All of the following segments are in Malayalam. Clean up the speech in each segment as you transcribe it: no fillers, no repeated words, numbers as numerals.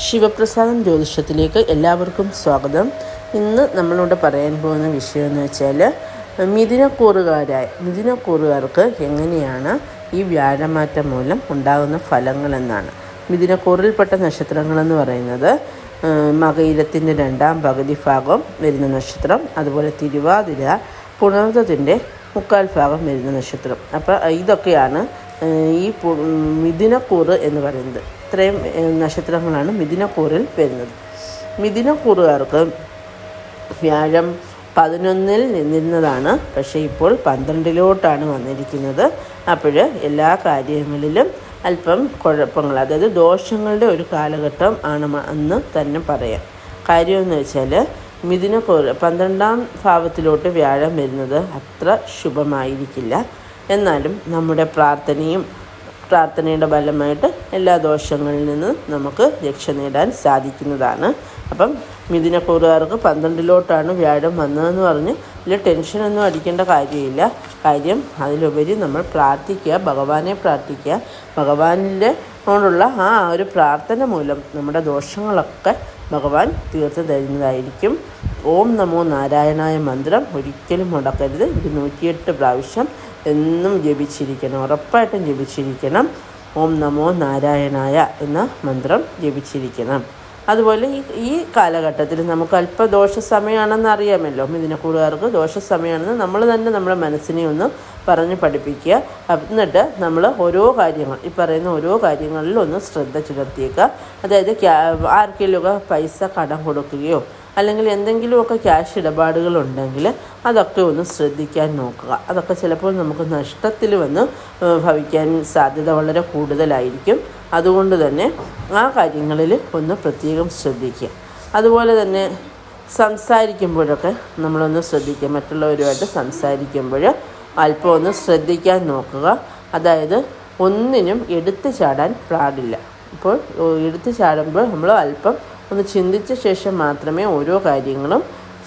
ശിവപ്രസാദം ജ്യോതിഷത്തിലേക്ക് എല്ലാവർക്കും സ്വാഗതം. ഇന്ന് നമ്മളിവിടെ പറയാൻ പോകുന്ന വിഷയം എന്ന് വെച്ചാൽ മിഥുനക്കൂറുകാർക്ക് എങ്ങനെയാണ് ഈ വ്യാഴമാറ്റം മൂലം ഉണ്ടാകുന്ന ഫലങ്ങളെന്നാണ്. മിഥുനക്കൂറിൽപ്പെട്ട നക്ഷത്രങ്ങളെന്ന് പറയുന്നത് മകയിരത്തിൻ്റെ 2ാം പകുതി ഭാഗം വരുന്ന നക്ഷത്രം, അതുപോലെ തിരുവാതിര, പുണർതത്തിൻ്റെ 1/4 ഭാഗം വരുന്ന നക്ഷത്രം. അപ്പോൾ ഇതൊക്കെയാണ് ഈ മിഥുനക്കൂറ് എന്ന് പറയുന്നത്. ഇത്രയും നക്ഷത്രങ്ങളാണ് മിഥുനക്കൂറിൽ വരുന്നത്. മിഥുനക്കൂറുകാർക്ക് വ്യാഴം 11-ൽ നിന്നിരുന്നതാണ്, പക്ഷേ ഇപ്പോൾ 12-ലോട്ടാണ് വന്നിരിക്കുന്നത്. അപ്പോൾ എല്ലാ കാര്യങ്ങളിലും അല്പം കുഴപ്പങ്ങൾ, അതായത് ദോഷങ്ങളുടെ ഒരു കാലഘട്ടം ആണ് എന്ന് തന്നെ പറയാം. കാര്യമെന്ന് വെച്ചാൽ മിഥുനക്കൂറ് 12ാം ഭാവത്തിലോട്ട് വ്യാഴം വരുന്നത് അത്ര ശുഭമായിരിക്കില്ല. എന്നാലും നമ്മുടെ പ്രാർത്ഥനയുടെ ഫലമായിട്ട് എല്ലാ ദോഷങ്ങളിൽ നിന്ന് നമുക്ക് രക്ഷ നേടാൻ സാധിക്കുന്നതാണ്. അപ്പം മിഥുനക്കൂറുകാർക്ക് 12-ലോട്ടാണ് വ്യാഴം വന്നതെന്ന് പറഞ്ഞ് വലിയ ടെൻഷനൊന്നും അടിക്കേണ്ട കാര്യമില്ല. കാര്യം അതിലുപരി നമ്മൾ പ്രാർത്ഥിക്കുക, ഭഗവാനെ പ്രാർത്ഥിക്കുക. ഭഗവാനിൻ്റെ കൊണ്ടുള്ള ആ ഒരു പ്രാർത്ഥന മൂലം നമ്മുടെ ദോഷങ്ങളൊക്കെ ഭഗവാൻ തീർത്ത് തരുന്നതായിരിക്കും. ഓം നമോ നാരായണായ മന്ത്രം ഒരിക്കലും മുടക്കരുത്. ഇത് 108 പ്രാവശ്യം എന്നും ജപിച്ചിരിക്കണം, ഉറപ്പായിട്ടും ജപിച്ചിരിക്കണം. ഓം നമോ നാരായണായ എന്ന മന്ത്രം ജപിച്ചിരിക്കണം. അതുപോലെ ഈ കാലഘട്ടത്തിൽ നമുക്ക് അല്പ ദോഷ സമയമാണെന്ന് അറിയാമല്ലോ. മിഥുനക്കൂറുകാർക്ക് ദോഷ സമയമാണെന്ന് നമ്മൾ തന്നെ നമ്മുടെ മനസ്സിനെ ഒന്ന് പറഞ്ഞ് പഠിപ്പിക്കുക. എന്നിട്ട് നമ്മൾ ഈ പറയുന്ന ഓരോ കാര്യങ്ങളിലും ഒന്ന് ശ്രദ്ധ ചെലുത്തിയേക്കുക. അതായത് ആർക്കെങ്കിലുമൊക്കെ പൈസ കടം കൊടുക്കുകയോ അല്ലെങ്കിൽ എന്തെങ്കിലുമൊക്കെ ക്യാഷ് ഇടപാടുകളുണ്ടെങ്കിൽ അതൊക്കെ ഒന്ന് ശ്രദ്ധിക്കാൻ നോക്കുക. അതൊക്കെ ചിലപ്പോൾ നമുക്ക് നഷ്ടത്തിൽ വന്ന് ഭവിക്കാൻ സാധ്യത വളരെ കൂടുതലായിരിക്കും. അതുകൊണ്ട് തന്നെ ആ കാര്യങ്ങളിൽ ഒന്ന് പ്രത്യേകം ശ്രദ്ധിക്കുക. അതുപോലെ തന്നെ സംസാരിക്കുമ്പോഴൊക്കെ നമ്മളൊന്ന് ശ്രദ്ധിക്കുക. മറ്റുള്ളവരുമായിട്ട് സംസാരിക്കുമ്പോൾ അല്പം ഒന്ന് ശ്രദ്ധിക്കാൻ നോക്കുക. അതായത് ഒന്നിനും എടുത്തു ചാടാൻ പാടില്ല. ഇപ്പോൾ എടുത്തു ചാടുമ്പോൾ നമ്മൾ അല്പം ഒന്ന് ചിന്തിച്ച ശേഷം മാത്രമേ ഓരോ കാര്യങ്ങളും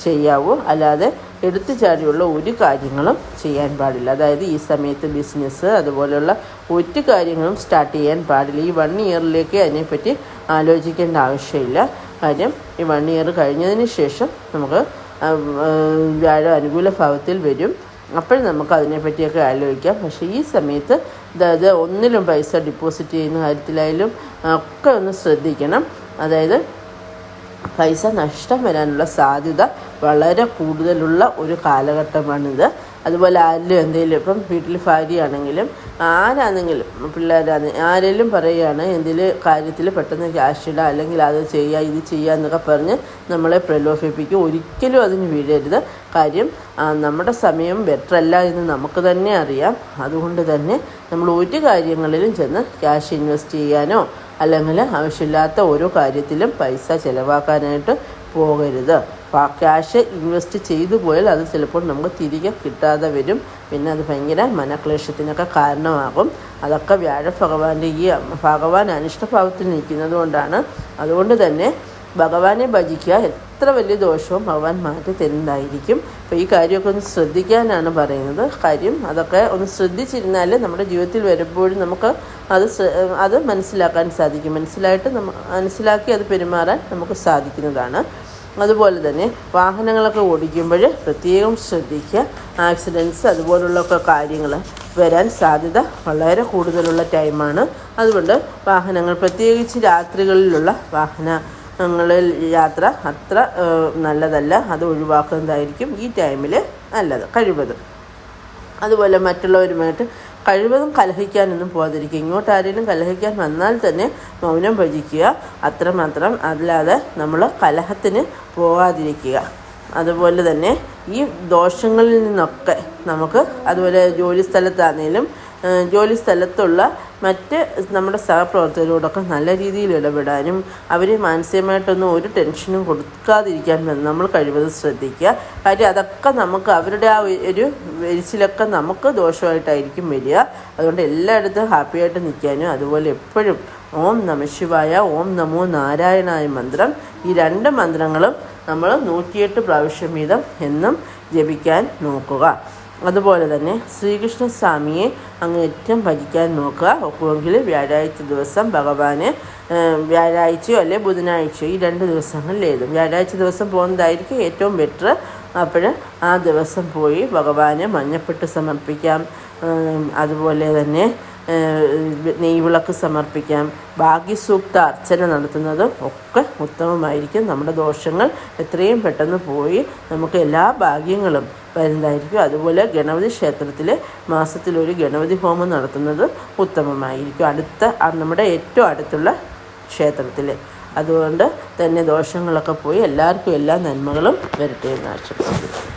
ചെയ്യാവൂ. അല്ലാതെ എടുത്തു ചാടിയുള്ള ഒരു കാര്യങ്ങളും ചെയ്യാൻ പാടില്ല. അതായത് ഈ സമയത്ത് ബിസിനസ് അതുപോലെയുള്ള ഒരു കാര്യങ്ങളും സ്റ്റാർട്ട് ചെയ്യാൻ പാടില്ല. ഈ 1 ഇയറിലേക്ക് അതിനെപ്പറ്റി ആലോചിക്കേണ്ട ആവശ്യമില്ല. കാര്യം ഈ 1 ഇയർ കഴിഞ്ഞതിന് ശേഷം നമുക്ക് വ്യാഴം അനുകൂല ഭാവത്തിൽ വരും. അപ്പോൾ നമുക്ക് അതിനെപ്പറ്റിയൊക്കെ ആലോചിക്കാം. പക്ഷേ ഈ സമയത്ത് അതായത് ഒന്നിലും പൈസ ഡിപ്പോസിറ്റ് ചെയ്യുന്ന കാര്യത്തിലായാലും ഒക്കെ ഒന്ന് ശ്രദ്ധിക്കണം. അതായത് പൈസ നഷ്ടം വരാനുള്ള സാധ്യത വളരെ കൂടുതലുള്ള ഒരു കാലഘട്ടമാണിത്. അതുപോലെ ആരിലും എന്തെങ്കിലും, ഇപ്പം വീട്ടിൽ ഭാര്യയാണെങ്കിലും ആരാണെങ്കിലും ആരെങ്കിലും പറയുകയാണ് എന്തെങ്കിലും കാര്യത്തിൽ പെട്ടെന്ന് ക്യാഷ് ഇടുക, അല്ലെങ്കിൽ അത് ചെയ്യുക ഇത് ചെയ്യുക എന്നൊക്കെ പറഞ്ഞ് നമ്മളെ പ്രലോഭിപ്പിക്കും. ഒരിക്കലും അതിന് വീഴരുത്. കാര്യം നമ്മുടെ സമയം ബെറ്ററല്ല എന്ന് നമുക്ക് തന്നെ അറിയാം. അതുകൊണ്ട് തന്നെ നമ്മൾ ഒരു കാര്യങ്ങളിലും ചെന്ന് ക്യാഷ് ഇൻവെസ്റ്റ് ചെയ്യാനോ അല്ലെങ്കിൽ ആവശ്യമില്ലാത്ത ഓരോ കാര്യത്തിലും പൈസ ചിലവാക്കാനായിട്ട് പോകരുത്. ക്യാഷ് ഇൻവെസ്റ്റ് ചെയ്തു പോയാൽ അത് ചിലപ്പോൾ നമുക്ക് തിരികെ കിട്ടാതെ വരും. പിന്നെ അത് ഭയങ്കര മനക്ലേശത്തിനൊക്കെ കാരണമാകും. അതൊക്കെ ഭഗവാൻ അനിഷ്ടഭാവത്തിൽ നിൽക്കുന്നത് കൊണ്ടാണ്. അതുകൊണ്ട് തന്നെ ഭഗവാനെ ഭജിക്കുക. എത്ര വലിയ ദോഷവും ഭഗവാൻ മാറ്റി തരുന്നതായിരിക്കും. അപ്പോൾ ഈ കാര്യമൊക്കെ ഒന്ന് ശ്രദ്ധിക്കാനാണ് പറയുന്നത്. കാര്യം അതൊക്കെ ഒന്ന് ശ്രദ്ധിച്ചിരുന്നാൽ നമ്മുടെ ജീവിതത്തിൽ വരുമ്പോഴും നമുക്ക് അത് മനസ്സിലാക്കാൻ സാധിക്കും. മനസ്സിലാക്കി അത് പെരുമാറാൻ നമുക്ക് സാധിക്കുന്നതാണ്. അതുപോലെ തന്നെ വാഹനങ്ങളൊക്കെ ഓടിക്കുമ്പോൾ പ്രത്യേകം ശ്രദ്ധിക്കുക. ആക്സിഡൻറ്റ്സ് അതുപോലുള്ളൊക്കെ കാര്യങ്ങൾ വരാൻ സാധ്യത വളരെ കൂടുതലുള്ള ടൈമാണ്. അതുകൊണ്ട് വാഹനങ്ങൾ, പ്രത്യേകിച്ച് രാത്രികളിലുള്ള വാഹനങ്ങളിൽ യാത്ര അത്ര നല്ലതല്ല. അത് ഒഴിവാക്കുന്നതായിരിക്കും ഈ ടൈമിൽ നല്ലത് കഴിവതും. അതുപോലെ മറ്റുള്ളവരുമായിട്ട് കഴിവതും കലഹിക്കാനൊന്നും പോകാതിരിക്കുക. ഇങ്ങോട്ട് ആരെങ്കിലും കലഹിക്കാൻ വന്നാൽ തന്നെ മൗനം ഭജിക്കുക, അത്രമാത്രം. അല്ലാതെ നമ്മൾ കലഹത്തിന് പോകാതിരിക്കുക. അതുപോലെ തന്നെ ഈ ദോഷങ്ങളിൽ നിന്നൊക്കെ നമുക്ക്, അതുപോലെ ജോലി സ്ഥലത്തുള്ള മറ്റ് നമ്മുടെ സഹപ്രവർത്തകരോടൊക്കെ നല്ല രീതിയിൽ ഇടപെടാനും അവരെ മാനസികമായിട്ടൊന്നും ഒരു ടെൻഷനും കൊടുക്കാതിരിക്കാൻ നമ്മൾ കഴിവതും ശ്രദ്ധിക്കുക. കാര്യം അതൊക്കെ നമുക്ക് അവരുടെ ആ ഒരു എരിച്ചിലൊക്കെ നമുക്ക് ദോഷമായിട്ടായിരിക്കും വരിക. അതുകൊണ്ട് എല്ലായിടത്തും ഹാപ്പിയായിട്ട് നിൽക്കാനും, അതുപോലെ എപ്പോഴും ഓം നമഃശിവായ, ഓം നമോ നാരായണായ മന്ത്രം, ഈ 2 മന്ത്രങ്ങളും നമ്മൾ 108 പ്രാവശ്യം വീതം എന്നും ജപിക്കാൻ നോക്കുക. അതുപോലെ തന്നെ ശ്രീകൃഷ്ണസ്വാമിയെ അങ്ങേറ്റം ഭജിക്കാൻ നോക്കുക. ഒക്കുമെങ്കിൽ വ്യാഴാഴ്ച ദിവസം ഭഗവാന് വ്യാഴാഴ്ചയോ അല്ലെ ബുധനാഴ്ചയോ ഈ 2 ദിവസങ്ങളിലേതും വ്യാഴാഴ്ച ദിവസം പോകുന്നതായിരിക്കും ഏറ്റവും ബെറ്റർ. അപ്പോൾ ആ ദിവസം പോയി ഭഗവാന് മഞ്ഞപ്പെട്ട് സമർപ്പിക്കാം. അതുപോലെ തന്നെ നെയ്വിളക്ക് സമർപ്പിക്കാം. ഭാഗ്യസൂക്ത അർച്ചന നടത്തുന്നതും ഒക്കെ ഉത്തമമായിരിക്കും. നമ്മുടെ ദോഷങ്ങൾ എത്രയും പെട്ടെന്ന് പോയി നമുക്ക് എല്ലാ ഭാഗ്യങ്ങളും വരുന്നതായിരിക്കും. അതുപോലെ ഗണപതി ക്ഷേത്രത്തിൽ മാസത്തിലൊരു ഗണപതി ഹോമം നടത്തുന്നത് ഉത്തമമായിരിക്കും, നമ്മുടെ ഏറ്റവും അടുത്തുള്ള ക്ഷേത്രത്തിൽ. അതുകൊണ്ട് തന്നെ ദോഷങ്ങളൊക്കെ പോയി എല്ലാവർക്കും എല്ലാ നന്മകളും വരട്ടെ എന്ന് ആശംസിക്കുന്നു.